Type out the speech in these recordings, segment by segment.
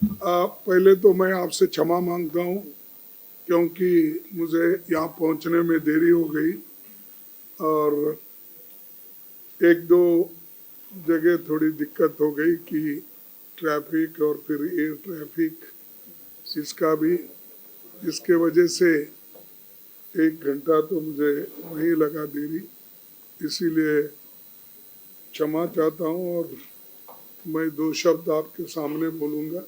पहले तो मैं आपसे क्षमा मांगता हूँ क्योंकि मुझे यहाँ पहुँचने में देरी हो गई और एक दो जगह थोड़ी दिक्कत हो गई कि ट्रैफिक और फिर एयर ट्रैफिक इसका भी, जिसके वजह से 1 घंटा तो मुझे वहीं लगा देरी। इसीलिए क्षमा चाहता हूँ और मैं 2 शब्द आपके सामने बोलूँगा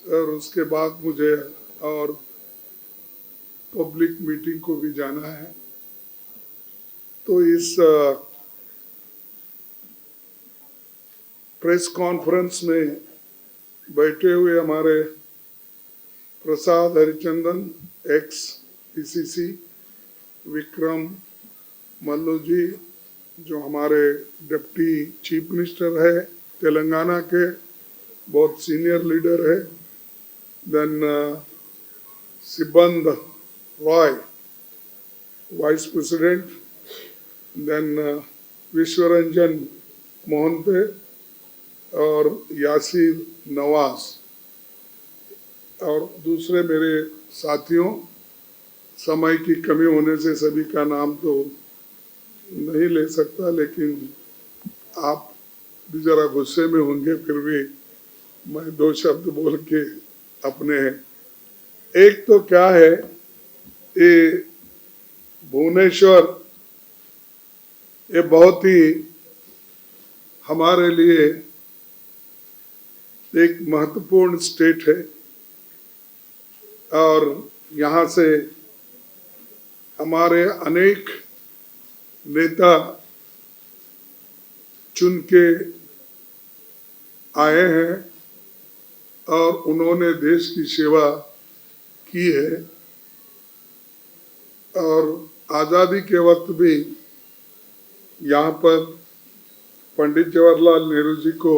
और उसके बाद मुझे और पब्लिक मीटिंग को भी जाना है। तो इस प्रेस कॉन्फ्रेंस में बैठे हुए हमारे प्रसाद हरिचंदन एक्स पीसीसी, विक्रम मल्लू जी जो हमारे डिप्टी चीफ मिनिस्टर है तेलंगाना के, बहुत सीनियर लीडर है, then Siband Roy vice president, then Biswaranjan Mohanty और यासीर नवाज और दूसरे मेरे साथियों। समय की कमी होने से सभी का नाम तो नहीं ले सकता, लेकिन आप भी जरा गुस्से में होंगे, फिर भी मैं 2 शब्द बोल के अपने। एक तो क्या है, ये भुवनेश्वर ये बहुत ही हमारे लिए एक महत्वपूर्ण स्टेट है और यहाँ से हमारे अनेक नेता चुन के आए हैं और उन्होंने देश की सेवा की है और आज़ादी के वक्त भी यहाँ पर पंडित जवाहरलाल नेहरू जी को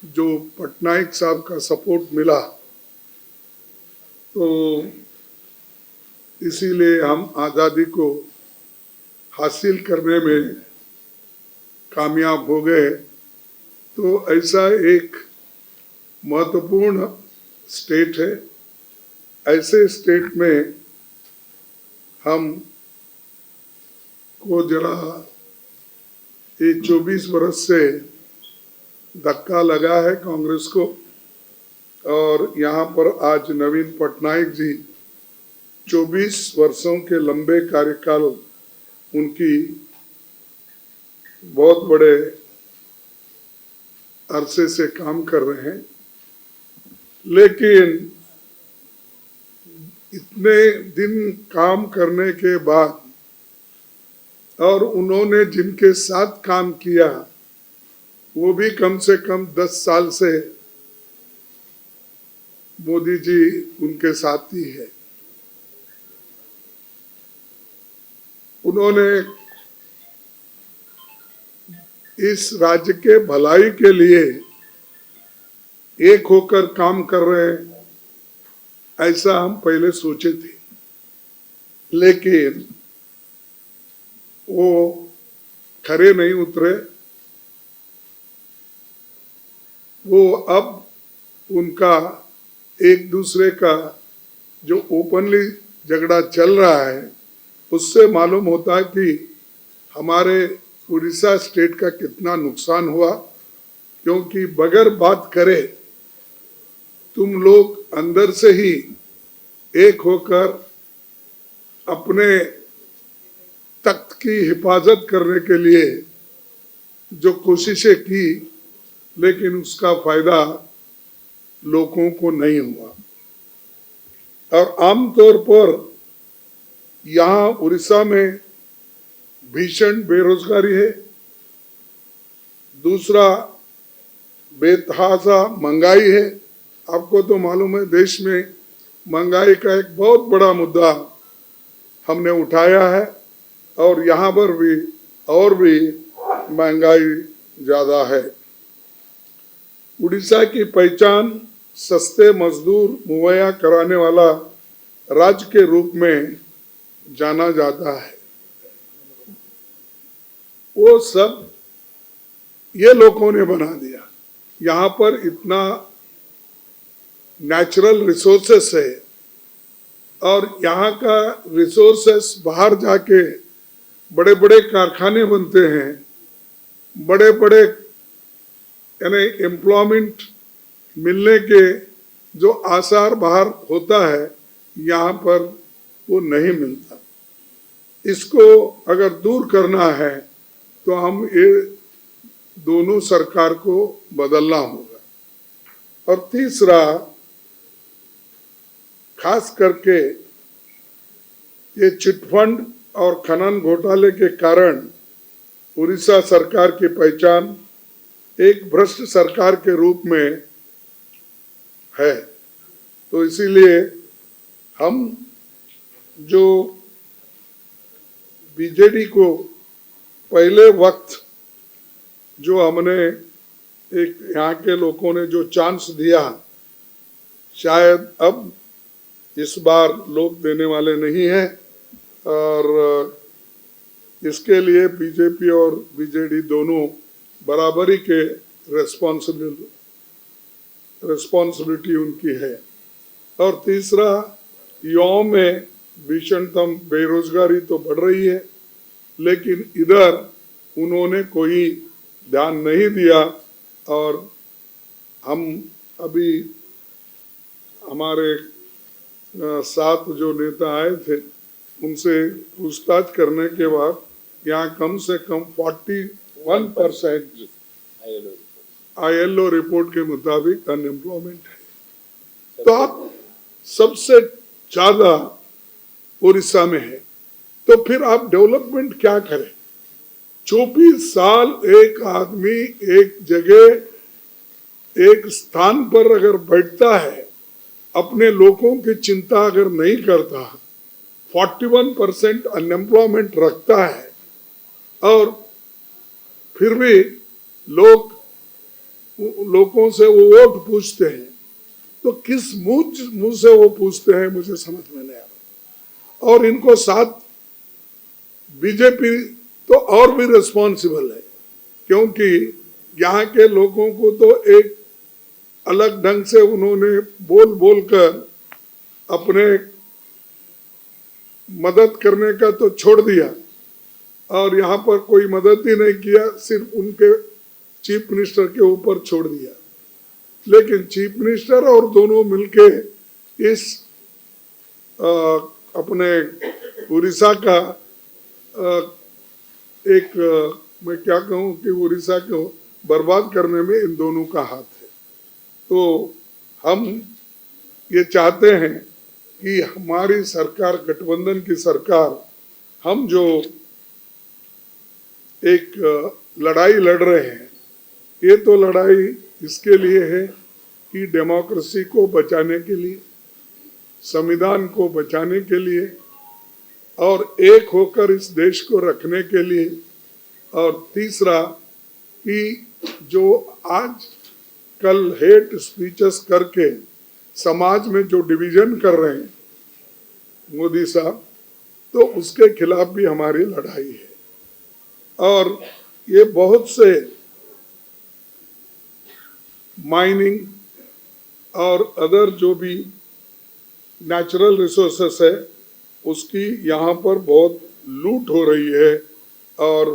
जो पटनायक साहब का सपोर्ट मिला, तो इसीलिए हम आज़ादी को हासिल करने में कामयाब हो गए। तो ऐसा एक महत्वपूर्ण स्टेट है, ऐसे स्टेट में हम को जरा ये 24 बरस से धक्का लगा है कांग्रेस को और यहाँ पर आज नवीन पटनायक जी 24 वर्षों के लंबे कार्यकाल उनकी बहुत बड़े अरसे से काम कर रहे हैं, लेकिन इतने दिन काम करने के बाद और उन्होंने जिनके साथ काम किया वो भी कम से कम 10 साल से मोदी जी उनके साथ ही है। उन्होंने इस राज्य के भलाई के लिए एक होकर काम कर रहे हैं, ऐसा हम पहले सोचे थे, लेकिन वो खरे नहीं उतरे। वो अब उनका एक दूसरे का जो ओपनली झगड़ा चल रहा है उससे मालूम होता है कि हमारे उड़ीसा स्टेट का कितना नुकसान हुआ, क्योंकि बगैर बात करे तुम लोग अंदर से ही एक होकर अपने तख्त की हिफाजत करने के लिए जो कोशिशें की, लेकिन उसका फायदा लोगों को नहीं हुआ। और आमतौर पर यहाँ उड़ीसा में भीषण बेरोजगारी है, दूसरा बेतहाशा महंगाई है। आपको तो मालूम है देश में महंगाई का एक बहुत बड़ा मुद्दा हमने उठाया है और यहाँ पर भी और भी महंगाई ज़्यादा है। उड़ीसा की पहचान सस्ते मजदूर मुहैया कराने वाला राज्य के रूप में जाना जाता है। वो सब ये लोगों ने बना दिया। यहाँ पर इतना नेचुरल रिसोर्सेस है और यहाँ का रिसोर्सेस बाहर जाके बड़े बड़े कारखाने बनते हैं, बड़े बड़े यानी एम्प्लॉयमेंट मिलने के जो आसार बाहर होता है, यहाँ पर वो नहीं मिलता। इसको अगर दूर करना है तो हम ये दोनों सरकार को बदलना होगा। और तीसरा, खास करके ये चिटफंड और खनन घोटाले के कारण उड़ीसा सरकार की पहचान एक भ्रष्ट सरकार के रूप में है। तो इसीलिए हम जो बीजेडी को पहले वक्त जो हमने एक यहाँ के लोगों ने जो चांस दिया, शायद अब इस बार लोग देने वाले नहीं हैं और इसके लिए बीजेपी और बीजेडी दोनों बराबरी के रिस्पॉन्सिबिलिटी उनकी है। और तीसरा, युवाओं में भीषणतम बेरोजगारी तो बढ़ रही है, लेकिन इधर उन्होंने कोई ध्यान नहीं दिया। और हम अभी हमारे साथ जो नेता आए थे उनसे पूछताछ करने के बाद यहाँ कम से कम 41% ILO रिपोर्ट के मुताबिक अनएम्प्लॉयमेंट है। तो आप सबसे ज्यादा उड़ीसा में है, तो फिर आप डेवलपमेंट क्या करें? 24 साल एक आदमी एक जगह एक स्थान पर अगर बैठता है, अपने लोगों की चिंता अगर नहीं करता, 41% अनएम्प्लॉयमेंट रखता है और फिर भी लोगों से वो वोट पूछते हैं, तो किस मुंह से वो पूछते हैं मुझे समझ में नहीं आ रहा। और इनको साथ बीजेपी तो और भी रिस्पॉन्सिबल है, क्योंकि यहाँ के लोगों को तो एक अलग ढंग से उन्होंने बोल कर अपने मदद करने का तो छोड़ दिया और यहाँ पर कोई मदद ही नहीं किया, सिर्फ उनके चीफ मिनिस्टर के ऊपर छोड़ दिया। लेकिन चीफ मिनिस्टर और दोनों मिलके इस अपने उड़ीसा का मैं क्या कहूँ कि उड़ीसा को बर्बाद करने में इन दोनों का हाथ है। तो हम ये चाहते हैं कि हमारी सरकार, गठबंधन की सरकार, हम जो एक लड़ाई लड़ रहे हैं, ये तो लड़ाई इसके लिए है कि डेमोक्रेसी को बचाने के लिए, संविधान को बचाने के लिए और एक होकर इस देश को रखने के लिए। और तीसरा कि जो आज कल हेट स्पीचेस करके समाज में जो डिवीजन कर रहे हैं मोदी साहब, तो उसके खिलाफ भी हमारी लड़ाई है। और ये बहुत से माइनिंग और अदर जो भी नेचुरल रिसोर्सेस है, उसकी यहाँ पर बहुत लूट हो रही है। और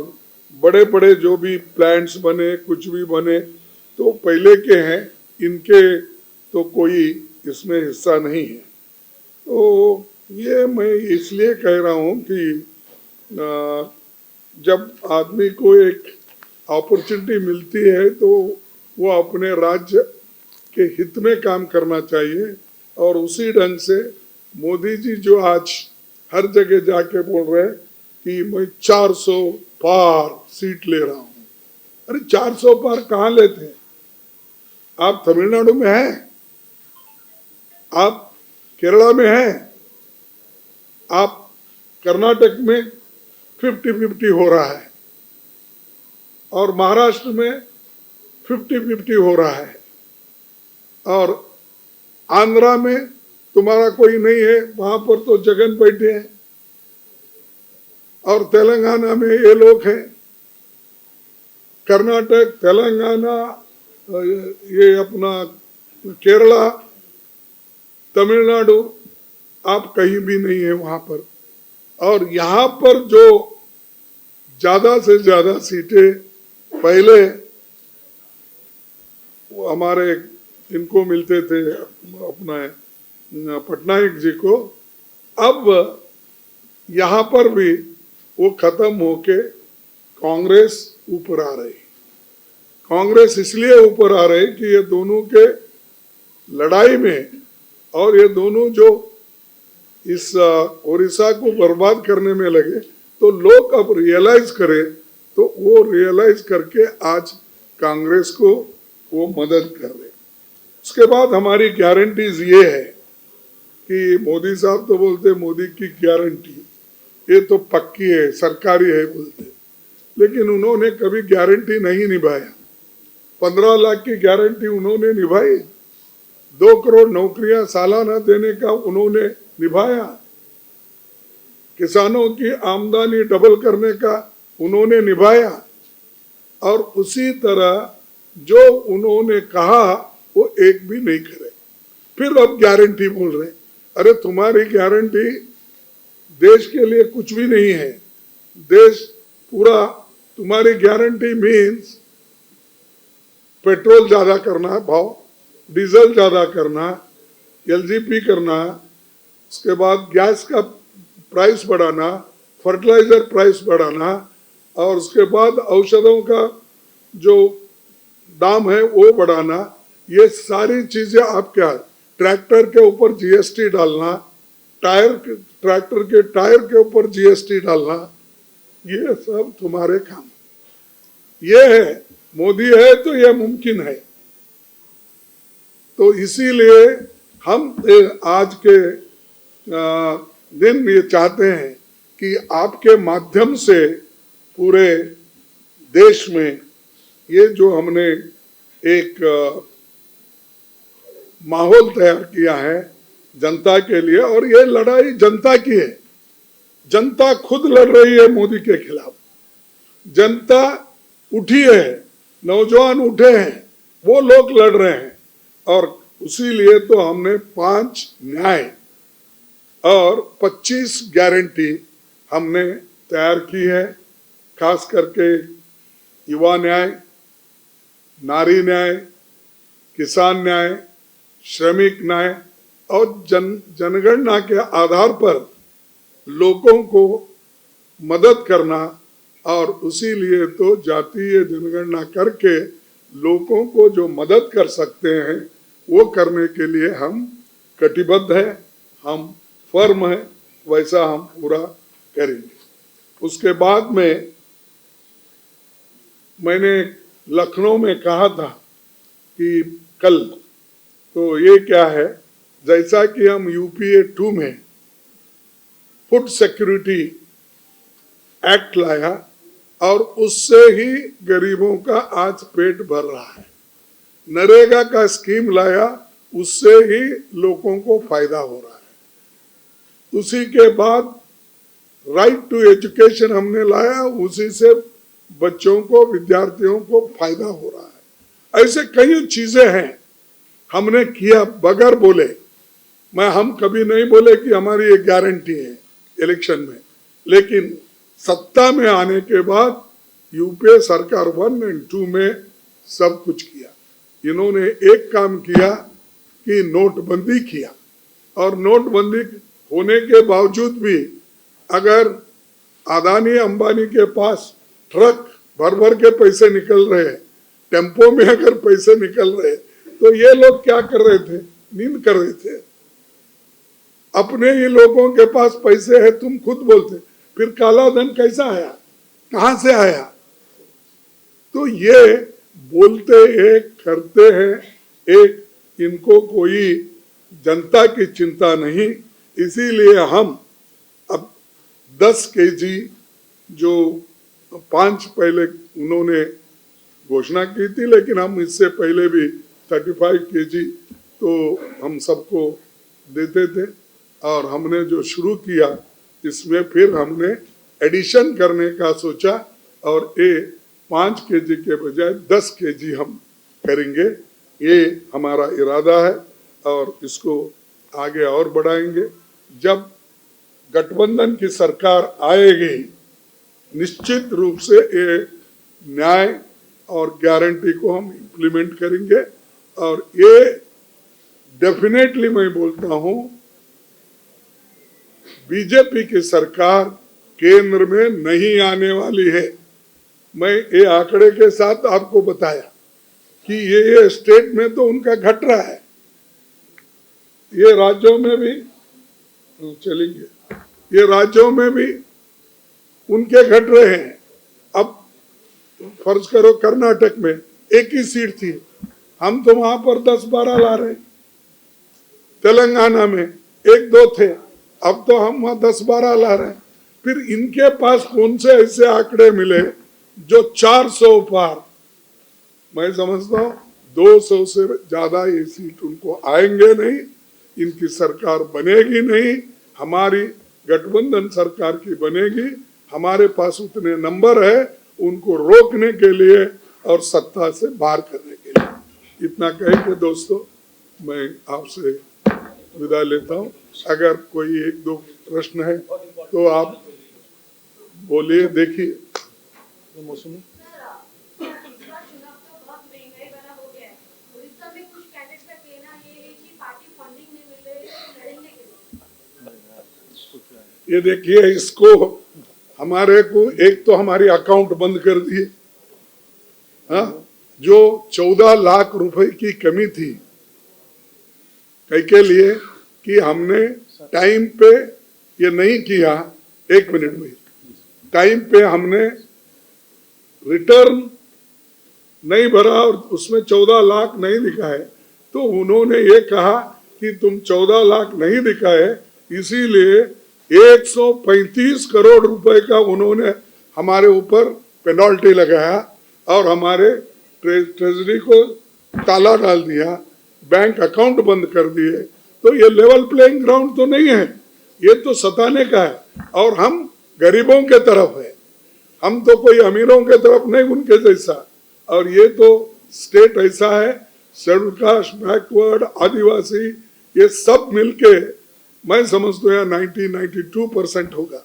बड़े बड़े जो भी प्लांट्स बने, कुछ भी बने, तो पहले के हैं, इनके तो कोई इसमें हिस्सा नहीं है। तो ये मैं इसलिए कह रहा हूँ कि जब आदमी को एक अपॉर्चुनिटी मिलती है तो वो अपने राज्य के हित में काम करना चाहिए। और उसी ढंग से मोदी जी जो आज हर जगह जाके बोल रहे हैं कि मैं 400 पार सीट ले रहा हूँ। अरे 400 पार कहाँ लेते हैं? आप तमिलनाडु में हैं, आप केरला में हैं, आप कर्नाटक में 50-50 हो रहा है और महाराष्ट्र में 50-50 हो रहा है और आंध्रा में तुम्हारा कोई नहीं है, वहां पर तो जगन बैठे हैं और तेलंगाना में ये लोग हैं। कर्नाटक, तेलंगाना, ये अपना केरला, तमिलनाडु आप कहीं भी नहीं है वहां पर, और यहाँ पर जो ज्यादा से ज्यादा सीटें पहले हमारे इनको मिलते थे, अपना पटनायक जी को, अब यहाँ पर भी वो खत्म होके कांग्रेस ऊपर आ रही। कांग्रेस इसलिए ऊपर आ रही कि ये दोनों के लड़ाई में, और ये दोनों जो इस ओडिशा को बर्बाद करने में लगे, तो लोग अब रियलाइज करें, तो वो रियलाइज करके आज कांग्रेस को वो मदद कर रहे। उसके बाद हमारी गारंटीज ये है कि मोदी साहब तो बोलते मोदी की गारंटी ये तो पक्की है, सरकारी है बोलते, लेकिन उन्होंने कभी गारंटी नहीं निभाया। 15 लाख की गारंटी उन्होंने निभाई, 2 करोड़ नौकरियां सालाना देने का उन्होंने निभाया, किसानों की आमदनी डबल करने का उन्होंने निभाया, और उसी तरह जो उन्होंने कहा वो एक भी नहीं करे। फिर अब गारंटी बोल रहे, अरे तुम्हारी गारंटी देश के लिए कुछ भी नहीं है। देश पूरा, तुम्हारी गारंटी मीन्स पेट्रोल ज्यादा करना भाव, डीजल ज्यादा करना, एलजीपी करना, उसके बाद गैस का प्राइस बढ़ाना, फर्टिलाइजर प्राइस बढ़ाना, और उसके बाद औषधों का जो दाम है वो बढ़ाना। ये सारी चीजें आप क्या, ट्रैक्टर के ऊपर जीएसटी डालना, ट्रैक्टर के टायर के ऊपर जीएसटी डालना, ये सब तुम्हारे काम। ये है, मोदी है तो ये मुमकिन है। तो इसीलिए हम आज के दिन ये चाहते हैं कि आपके माध्यम से पूरे देश में ये जो हमने एक माहौल तैयार किया है जनता के लिए, और ये लड़ाई जनता की है। जनता खुद लड़ रही है मोदी के खिलाफ, जनता उठी है, नौजवान उठे हैं, वो लोग लड़ रहे हैं। और उसी लिए तो हमने 5 न्याय और 25 गारंटी हमने तैयार की है, खास करके युवा न्याय, नारी न्याय, किसान न्याय, श्रमिक न्याय, और जनगणना के आधार पर लोगों को मदद करना। और उसी लिए तो जातीय जनगणना करके लोगों को जो मदद कर सकते हैं वो करने के लिए हम कटिबद्ध हैं, हम फर्म हैं, वैसा हम पूरा करेंगे। उसके बाद में मैंने लखनऊ में कहा था कि कल, तो ये क्या है, जैसा कि हम यूपीए 2 में फूड सिक्योरिटी एक्ट लाया, और उससे ही गरीबों का आज पेट भर रहा है। नरेगा का स्कीम लाया, उससे ही लोगों को फायदा हो रहा है। उसी के बाद राइट टू एजुकेशन हमने लाया, उसी से बच्चों को, विद्यार्थियों को फायदा हो रहा है। ऐसे कई चीजें हैं हमने किया बगैर बोले। हम कभी नहीं बोले कि हमारी एक गारंटी है इलेक्शन में, लेकिन सत्ता में आने के बाद यूपीए सरकार 1 और 2 में सब कुछ किया। इन्होंने एक काम किया कि नोटबंदी किया, और नोटबंदी होने के बावजूद भी अगर अदानी अंबानी के पास ट्रक भर भर के पैसे निकल रहे, टेम्पो में अगर पैसे निकल रहे, तो ये लोग क्या कर रहे थे, नींद कर रहे थे। अपने ही लोगों के पास पैसे है, तुम खुद बोलते, फिर काला धन कैसा आया, कहां से आया? तो ये बोलते हैं, करते हैं, एक इनको कोई जनता की चिंता नहीं। इसीलिए हम अब 10 केजी जो 5 पहले उन्होंने घोषणा की थी, लेकिन हम इससे पहले भी 35 केजी तो हम सबको देते थे, और हमने जो शुरू किया इसमें फिर हमने एडिशन करने का सोचा, और ये 5 केजी के बजाय 10 केजी हम करेंगे, ये हमारा इरादा है। और इसको आगे और बढ़ाएंगे। जब गठबंधन की सरकार आएगी, निश्चित रूप से ये न्याय और गारंटी को हम इम्प्लीमेंट करेंगे। और ये डेफिनेटली मैं बोलता हूं, बीजेपी की सरकार केंद्र में नहीं आने वाली है। मैं ये आंकड़े के साथ आपको बताया कि ये स्टेट में तो उनका घट रहा है, ये राज्यों में भी चलेंगे, ये राज्यों में भी उनके घट रहे हैं। अब फर्ज करो कर्नाटक में एक ही सीट थी, हम तो वहां पर 10-12 ला रहे हैं। तेलंगाना में 1-2 थे, अब तो हम वहां 10-12 ला रहे हैं। फिर इनके पास कौन से ऐसे आंकड़े मिले जो 400 पार? मैं समझता हूं 200 से ज्यादा ये सीट उनको आएंगे नहीं, इनकी सरकार बनेगी नहीं। हमारी गठबंधन सरकार की बनेगी। हमारे पास उतने नंबर है उनको रोकने के लिए और सत्ता से बाहर करने के लिए। इतना कह के दोस्तों मैं आपसे विदा लेता हूं। अगर कोई 1-2 प्रश्न है तो आप बोलिए। देखिए मौसमी ये देखिए, इसको हमारे को एक तो हमारी अकाउंट बंद कर दिए। हाँ, जो 14 लाख रुपए की कमी थी कई के लिए कि हमने टाइम पे ये नहीं किया। 1 मिनट में टाइम पे हमने रिटर्न नहीं भरा और उसमें 14 लाख नहीं दिखाए, तो उन्होंने ये कहा कि तुम 14 लाख नहीं दिखाए, इसीलिए 135 करोड़ रुपए का उन्होंने हमारे ऊपर पेनल्टी लगाया और हमारे ट्रेजरी को ताला डाल दिया, बैंक अकाउंट बंद कर दिए। तो ये लेवल प्लेइंग ग्राउंड तो नहीं है, ये तो सताने का है। और हम गरीबों के तरफ है, हम तो कोई अमीरों के तरफ नहीं उनके जैसा। और ये तो स्टेट ऐसा है, शेड्यूल कास्ट, बैकवर्ड, आदिवासी, ये सब मिलके मैं समझता हूँ 90-92% होगा।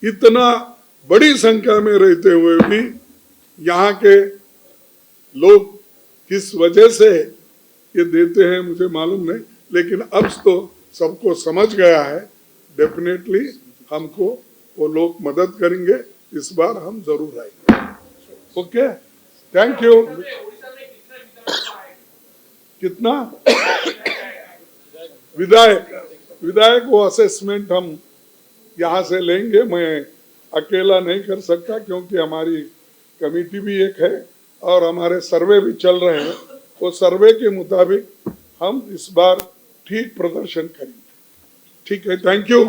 इतना बड़ी संख्या में रहते हुए भी यहाँ के लोग किस वजह से ये देते हैं मुझे मालूम नहीं, लेकिन अब तो सबको समझ गया है। डेफिनेटली हमको वो लोग मदद करेंगे, इस बार हम जरूर आएंगे। Okay, thank you. कितना विधायक वो असेसमेंट हम यहाँ से लेंगे। मैं अकेला नहीं कर सकता क्योंकि हमारी कमेटी भी एक है और हमारे सर्वे भी चल रहे हैं। वो सर्वे के मुताबिक हम इस बार ठीक प्रदर्शन करेंगे। ठीक है, थैंक यू।